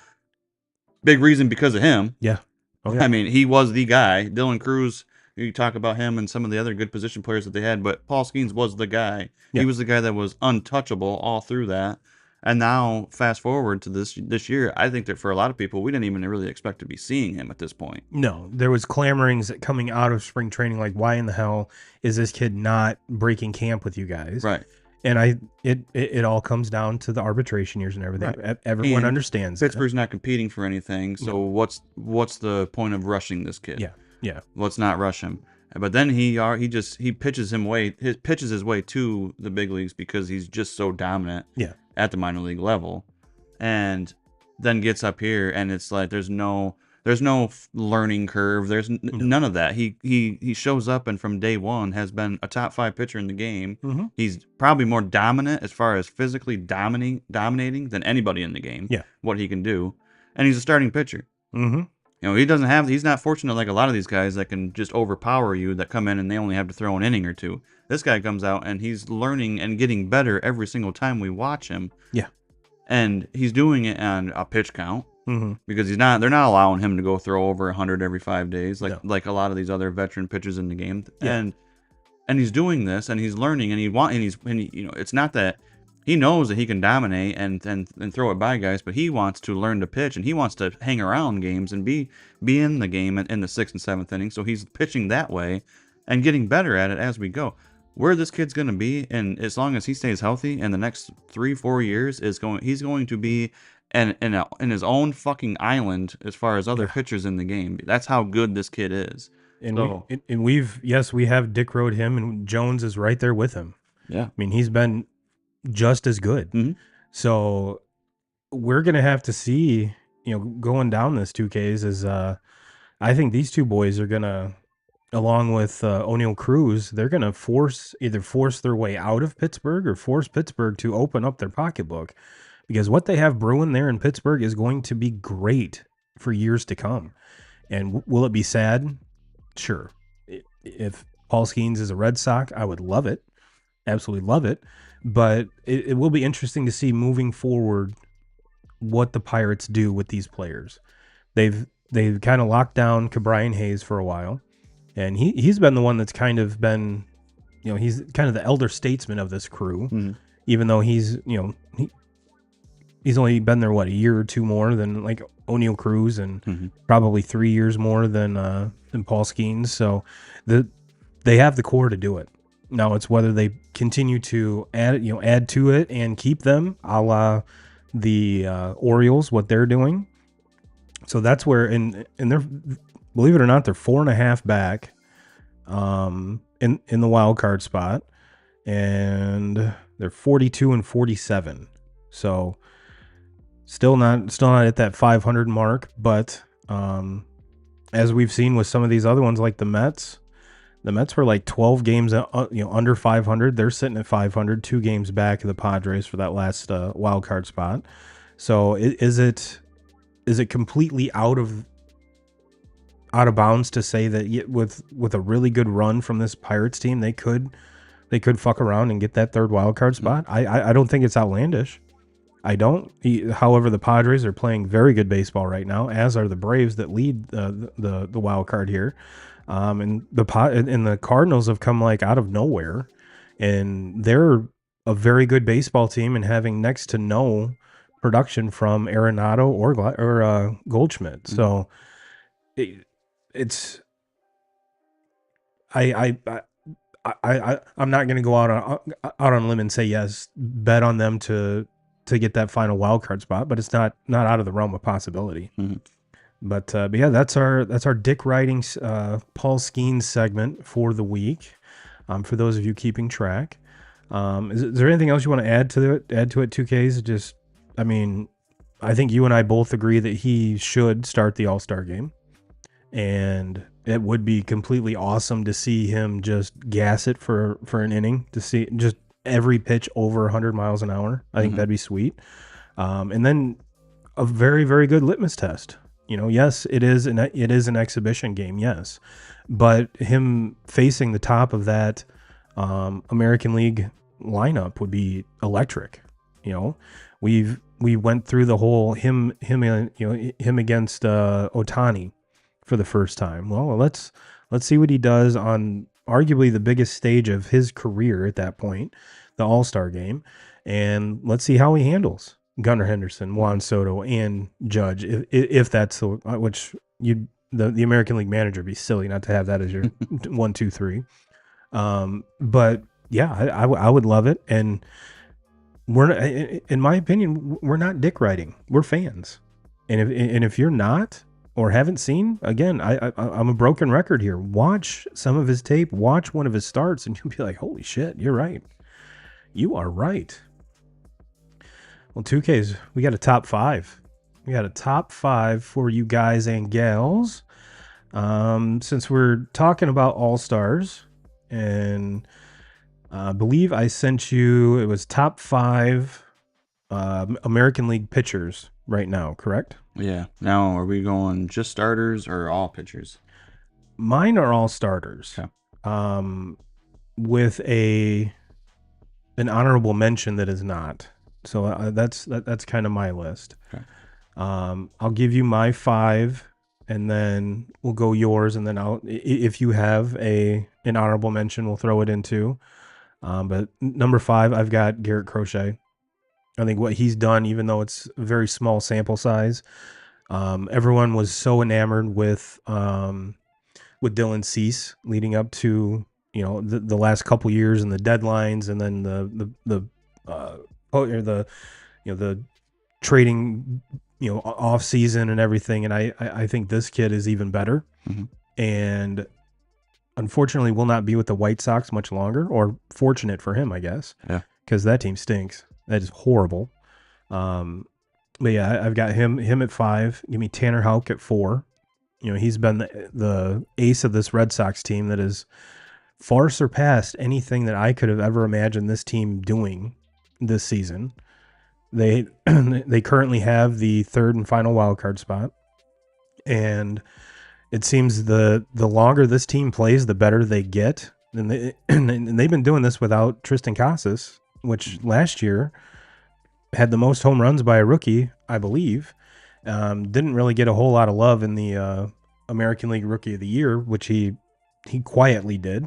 Big reason because of him. Yeah. Oh, yeah. I mean, he was the guy. Dylan Cruz, you talk about him and some of the other good position players that they had, but Paul Skenes was the guy. Yeah. He was the guy that was untouchable all through that. And now, fast forward to this year, I think that for a lot of people, we didn't even really expect to be seeing him at this point. No, there was clamorings coming out of spring training, like, why in the hell is this kid not breaking camp with you guys? Right. And it all comes down to the arbitration years and everything. Right. Everyone understands. Pittsburgh's not competing for anything, so what's the point of rushing this kid? Yeah. Let's not rush him. But then he pitches his way to the big leagues because he's just so dominant. Yeah. At the minor league level, and then gets up here, and it's like there's no learning curve. There's none of that. He shows up and from day one has been a top 5 pitcher in the game. Mm-hmm. He's probably more dominant as far as physically dominating than anybody in the game. Yeah, what he can do, and he's a starting pitcher. Mm-hmm. He's not fortunate like a lot of these guys that can just overpower you, that come in and they only have to throw an inning or two. This guy comes out and he's learning and getting better every single time we watch him. Yeah. And he's doing it on a pitch count because they're not allowing him to go throw over 100 every 5 days like a lot of these other veteran pitchers in the game. Yeah. And he's doing this and he's learning and it's not that he knows that he can dominate and throw it by guys, but he wants to learn to pitch and he wants to hang around games and be in the game in the 6th and 7th inning. So he's pitching that way and getting better at it as we go. Where this kid's going to be, and as long as he stays healthy in the next 3-4 years, he's going to be in his own fucking island as far as other pitchers in the game. That's how good this kid is. And we have Dick rode him, and Jones is right there with him. Yeah, I mean, he's been just as good. Mm-hmm. So we're gonna have to see, going down this 2Ks is I think these two boys are gonna, along with O'Neal Cruz, they're going to either force their way out of Pittsburgh or force Pittsburgh to open up their pocketbook, because what they have brewing there in Pittsburgh is going to be great for years to come. And will it be sad? Sure. If Paul Skenes is a Red Sox, I would love it. Absolutely love it. But it will be interesting to see moving forward what the Pirates do with these players. They've kind of locked down Cabrian Hayes for a while. And he's been the one that's kind of been, he's kind of the elder statesman of this crew, even though he's, he's only been there a year or two more than like O'Neal Cruz, and probably 3 years more than Paul Skenes. So they have the core to do it. Now it's whether they continue to add to it and keep them, a la the Orioles, what they're doing. So that's where, and they're, believe it or not, they're 4.5 back in the wild card spot, and they're 42 and 47. So still not at that 500 mark, but as we've seen with some of these other ones like the Mets were like 12 games under 500. They're sitting at 500, 2 games back of the Padres for that last wild card spot. So is it completely out of bounds to say that with a really good run from this Pirates team, they could fuck around and get that third wild card spot? I don't think it's outlandish. I don't. However, the Padres are playing very good baseball right now, as are the Braves that lead the wild card here. And the Cardinals have come like out of nowhere, and they're a very good baseball team and having next to no production from Arenado or Goldschmidt. So it's I'm not going to go out on a limb and say yes, bet on them to get that final wild card spot, but it's not out of the realm of possibility. But yeah, that's our dick riding Paul Skenes segment for the week. For those of you keeping track, is there anything else you want to add to it? 2Ks. Just, I mean, I think you and I both agree that he should start the All Star game, and it would be completely awesome to see him just gas it for an inning, to see just every pitch over 100 miles an hour. I think that'd be sweet. And then a very, very good litmus test. Yes, it is an exhibition game, yes, but him facing the top of that American League lineup would be electric. We went through the whole him against Ohtani for the first time. Well, let's see what he does on arguably the biggest stage of his career at that point, the All Star game, and let's see how he handles Gunnar Henderson, Juan Soto, and Judge, if that's the American League manager would be silly not to have that as your 1, 2, 3. But yeah, I would love it, and in my opinion, we're not dick riding. We're fans, and if you're not or haven't seen, again, I'm a broken record here. Watch some of his tape, watch one of his starts, and you'll be like, holy shit, you're right. You are right. Well, 2Ks, we got a top 5. We got a top 5 for you guys and gals. Since we're talking about All-Stars, and I believe I sent you, it was top 5 American League pitchers right now, correct? Yeah. Now, are we going just starters or all pitchers? Mine are all starters. Okay. With an honorable mention that is not. So that's kind of my list. Okay. I'll give you my 5, and then we'll go yours, and then if you have an honorable mention, we'll throw it into. But number 5, I've got Garrett Crochet. I think what he's done, even though it's a very small sample size, everyone was so enamored with Dylan Cease leading up to the last couple years and the deadlines, and then the trading off season and everything. And I think this kid is even better, and unfortunately will not be with the White Sox much longer, or fortunate for him, I guess. Yeah, because that team stinks. That is horrible. But yeah, I've got him at 5. Give me Tanner Houck at 4. He's been the ace of this Red Sox team that has far surpassed anything that I could have ever imagined this team doing this season. They currently have the 3rd and final wild card spot, and it seems the longer this team plays, the better they get. And they've been doing this without Tristan Casas, which last year had the most home runs by a rookie, I believe. Didn't really get a whole lot of love in the American League Rookie of the Year, which he quietly did.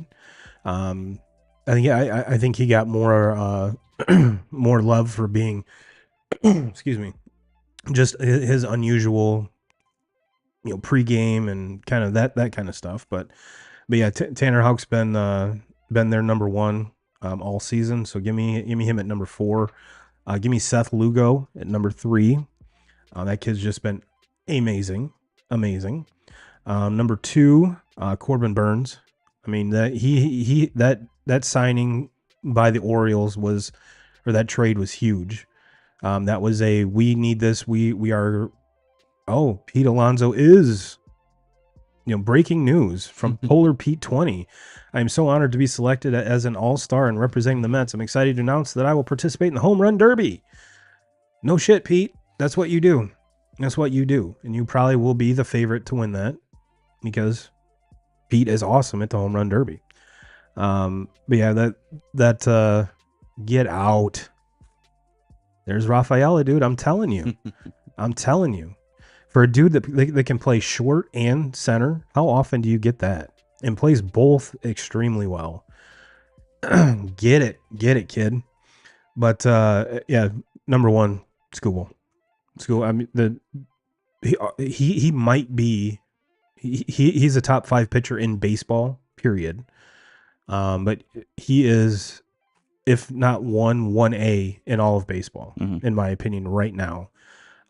I think he got more more love for being excuse me, just his unusual, pregame and kind of that kind of stuff. But yeah, Tanner Houck's been their number one all season. So give me him at number 4. Give me Seth Lugo at number 3. That kid's just been amazing. Number 2, Corbin Burns. I mean, that signing by the Orioles that trade was huge. That was we need this. We are. Oh, Pete Alonso is, breaking news from Polar Pete 20. I am so honored to be selected as an all-star and representing the Mets. I'm excited to announce that I will participate in the home run derby. No shit, Pete. That's what you do. And you probably will be the favorite to win that because Pete is awesome at the home run derby. But yeah, that get out. There's Rafaela, dude. I'm telling you. For a dude that can play short and center, how often do you get that? And plays both extremely well. Get it, kid. But yeah, number 1, Skubal. I mean, he might be he's a top 5 pitcher in baseball, period. But he is, if not 1A in all of baseball, in my opinion, right now.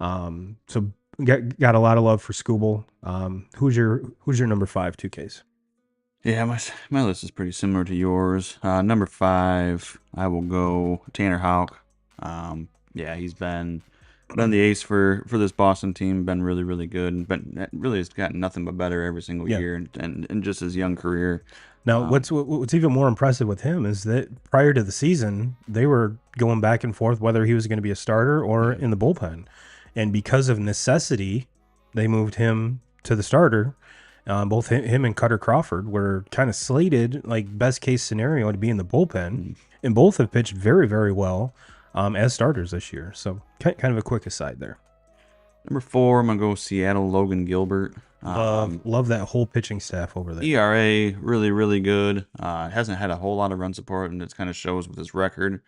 So got a lot of love for Skubal. Who's your number 5 2Ks? Yeah, my list is pretty similar to yours. Number 5, I will go Tanner Houck. Yeah, he's been the ace for this Boston team. Been really, really good. But really has gotten nothing but better every single year, and just his young career. Now, what's even more impressive with him is that prior to the season, they were going back and forth whether he was going to be a starter or in the bullpen. And because of necessity, they moved him to the starter. Both him and Cutter Crawford were kind of slated, like best case scenario, to be in the bullpen. And both have pitched very, very well as starters this year. So kind of a quick aside there. Number 4, I'm going to go Seattle, Logan Gilbert. Love that whole pitching staff over there. ERA, really, really good. Hasn't had a whole lot of run support, and it kind of shows with his record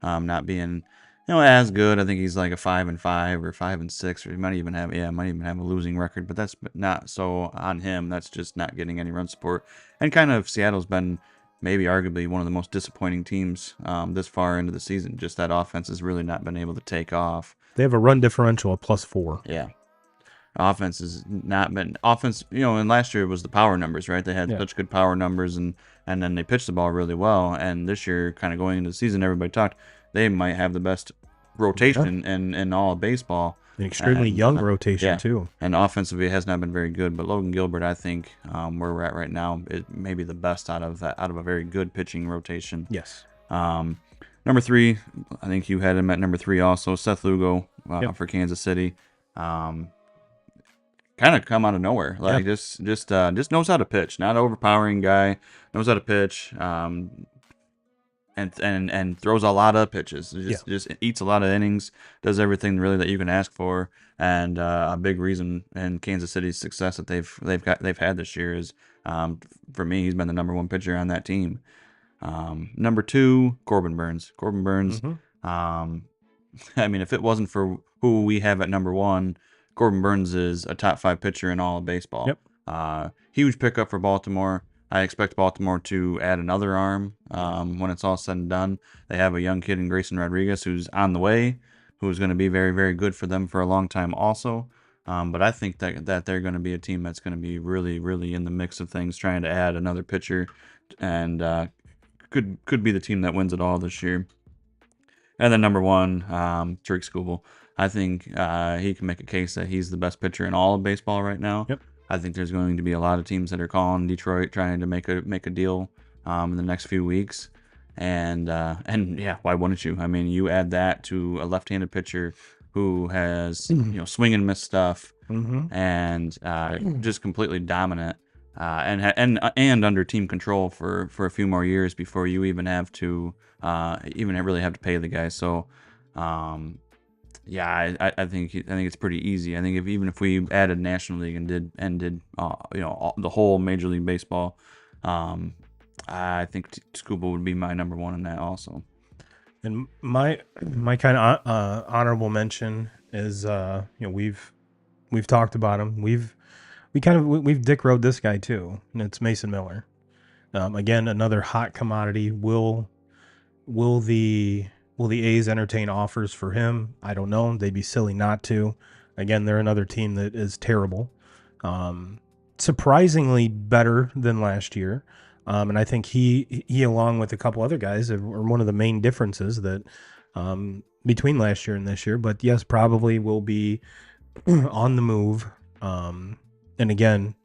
not being as good. I think he's like a 5-5 or 5-6, or he might even have a losing record, but that's not so on him. That's just not getting any run support. And kind of Seattle's been maybe arguably one of the most disappointing teams this far into the season. Just that offense has really not been able to take off. They have a run differential of +4. Yeah. Offense has not been offense, and last year it was the power numbers, right? They had such good power numbers, and then they pitched the ball really well. And this year, kind of going into the season, everybody talked they might have the best rotation in all of baseball. An extremely young rotation too. And offensively, it has not been very good. But Logan Gilbert, I think, where we're at right now, is maybe the best out of a very good pitching rotation. Yes. Number 3, I think you had him at number 3 also. Seth Lugo for Kansas City. Kind of come out of nowhere, like just knows how to pitch. Not an overpowering guy, knows how to pitch, and throws a lot of pitches. Just eats a lot of innings. Does everything really that you can ask for. And a big reason in Kansas City's success that they've had this year is, for me, he's been the number 1 pitcher on that team. Number 2, Corbin Burns. I mean, if it wasn't for who we have at number 1. Corbin Burns is a top 5 pitcher in all of baseball. Huge pickup for Baltimore. I expect Baltimore to add another arm when it's all said and done. They have a young kid in Grayson Rodriguez who's on the way, who's going to be very, very good for them for a long time also. But I think that they're going to be a team that's going to be really, really in the mix of things, trying to add another pitcher, and could be the team that wins it all this year. And then number 1, Tariq Skubal. I think he can make a case that he's the best pitcher in all of baseball right now. I think there's going to be a lot of teams that are calling Detroit, trying to make a deal in the next few weeks. And yeah, why wouldn't you? I mean, you add that to a left-handed pitcher who has swing and miss stuff, and just completely dominant, and under team control for a few more years before you even have to really have to pay the guy. So. Yeah, I think it's pretty easy. I think even if we added National League and did the whole Major League Baseball, I think Skubal would be my number 1 in that also. And my kind of honorable mention is we've talked about him. We've Dick rode this guy too, and it's Mason Miller. Again, another hot commodity. Will the A's entertain offers for him? I don't know. They'd be silly not to. Again, they're another team that is terrible. Surprisingly better than last year. And I think he along with a couple other guys are one of the main differences that between last year and this year. But yes, probably will be on the move. And again,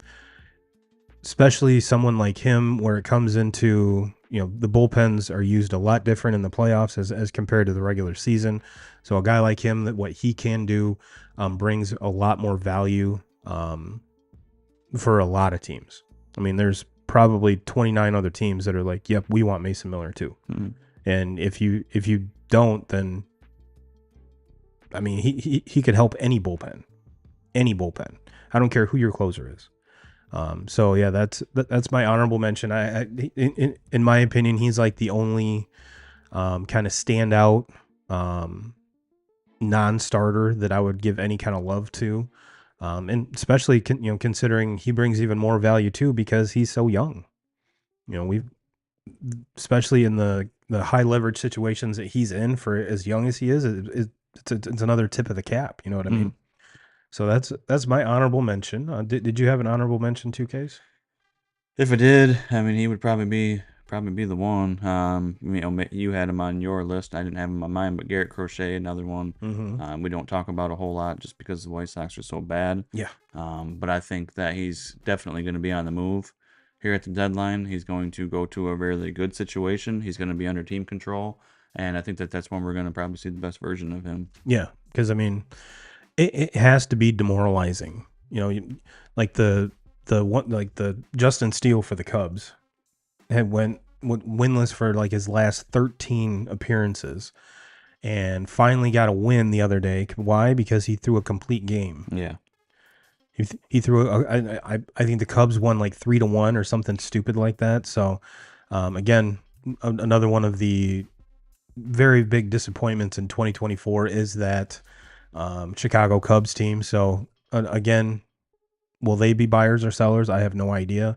especially someone like him, where it comes into, the bullpens are used a lot different in the playoffs as compared to the regular season. So a guy like him, that what he can do brings a lot more value for a lot of teams. I mean, there's probably 29 other teams that are like, yep, we want Mason Miller too. Mm-hmm. And if you don't, then I mean, he could help any bullpen. I don't care who your closer is. So yeah, that's my honorable mention. In my opinion, he's like the only kind of standout non-starter that I would give any kind of love to, and especially considering he brings even more value too because he's so young. We've especially in the high leverage situations that he's in for as young as he is, it's another tip of the cap. You know what I mean? So that's my honorable mention. Did you have an honorable mention too, Case? If I did, I mean, he would probably be the one. You had him on your list. I didn't have him on mine, but Garrett Crochet, another one. Mm-hmm. We don't talk about a whole lot just because the White Sox are so bad. Yeah. But I think that he's definitely going to be on the move here at the deadline. He's going to go to a really good situation. He's going to be under team control, and I think that's when we're going to probably see the best version of him. Yeah, because I mean, it has to be demoralizing. Like the Justin Steele for the Cubs had went winless for like his last 13 appearances and finally got a win the other day. Why? Because he threw a complete game. Yeah. He threw I think the Cubs won like 3-1 or something stupid like that. So again, another one of the very big disappointments in 2024 is that Chicago Cubs team. So again, will they be buyers or sellers? I have no idea.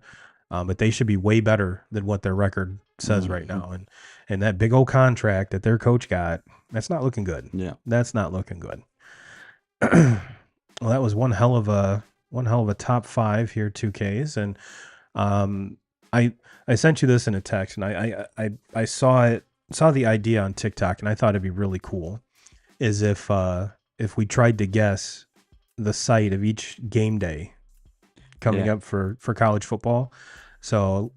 But they should be way better than what their record says right now. And that big old contract that their coach got, that's not looking good. Yeah. That's not looking good. Well, that was one hell of a top five here, 2Ks. And I sent you this in a text, and I saw the idea on TikTok, and I thought it'd be really cool is if we tried to guess the site of each game day coming up for college football. So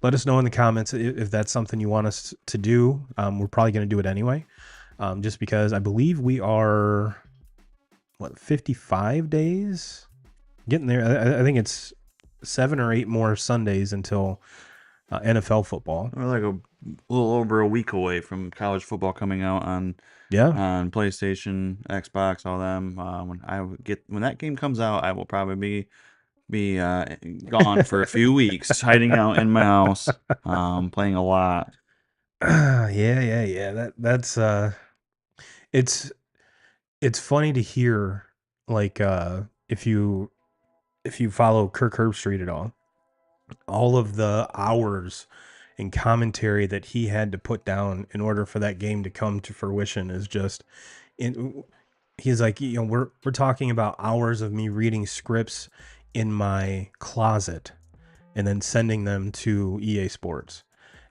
let us know in the comments if that's something you want us to do. We're probably going to do it anyway, just because I believe we are, 55 days? Getting there. I think it's 7 or 8 more Sundays until NFL football. We're like a little over a week away from college football coming out on PlayStation, Xbox, all them. When that game comes out, I will probably be gone for a few weeks, hiding out in my house, playing a lot. Yeah. That's it's funny to hear, like, if you follow Kirk Herbstreit at all of the hours and commentary that he had to put down in order for that game to come to fruition is just, he's like, we're talking about hours of me reading scripts in my closet and then sending them to EA Sports.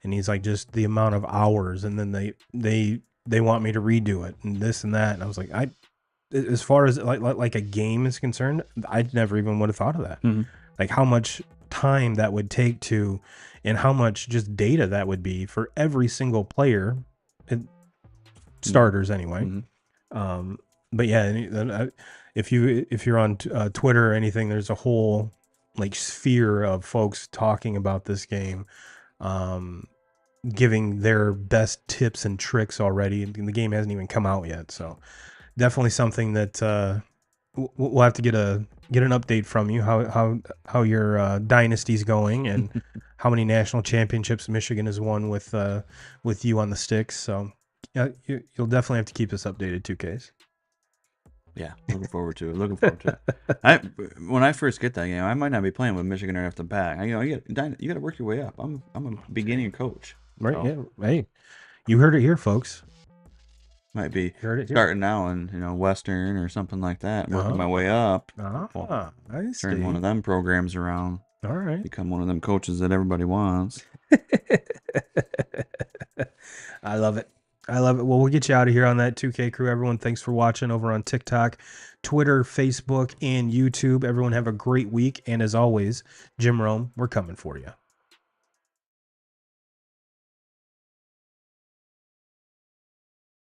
And he's like, just the amount of hours, and then they want me to redo it and this and that. And I was like, as far as like a game is concerned, I never even would have thought of that. Mm-hmm. Like how much time that would take to, and how much just data that would be for every single player, starters anyway. Mm-hmm. But yeah, if you're on Twitter or anything, there's a whole like sphere of folks talking about this game, giving their best tips and tricks already. And the game hasn't even come out yet, so definitely something that we'll have to get an update from you, how your dynasty's going and how many national championships Michigan has won with you on the sticks. So Yeah, you'll definitely have to keep us updated, 2Ks. Yeah, looking forward to it. Looking forward to it. When I first get that game, I might not be playing with Michigan right off the bat. You got to work your way up. I'm a beginning coach. Right? So Yeah. Hey, you heard it here, folks. might be Heard it here. starting now in Western or something like that. Working my way up. I see. Turn one of them programs around. All right. Become one of them coaches that everybody wants. I love it. I love it. Well, we'll get you out of here on that 2K crew. Everyone, thanks for watching over on TikTok, Twitter, Facebook, and YouTube. Everyone have a great week. And as always, Jim Rome, we're coming for you.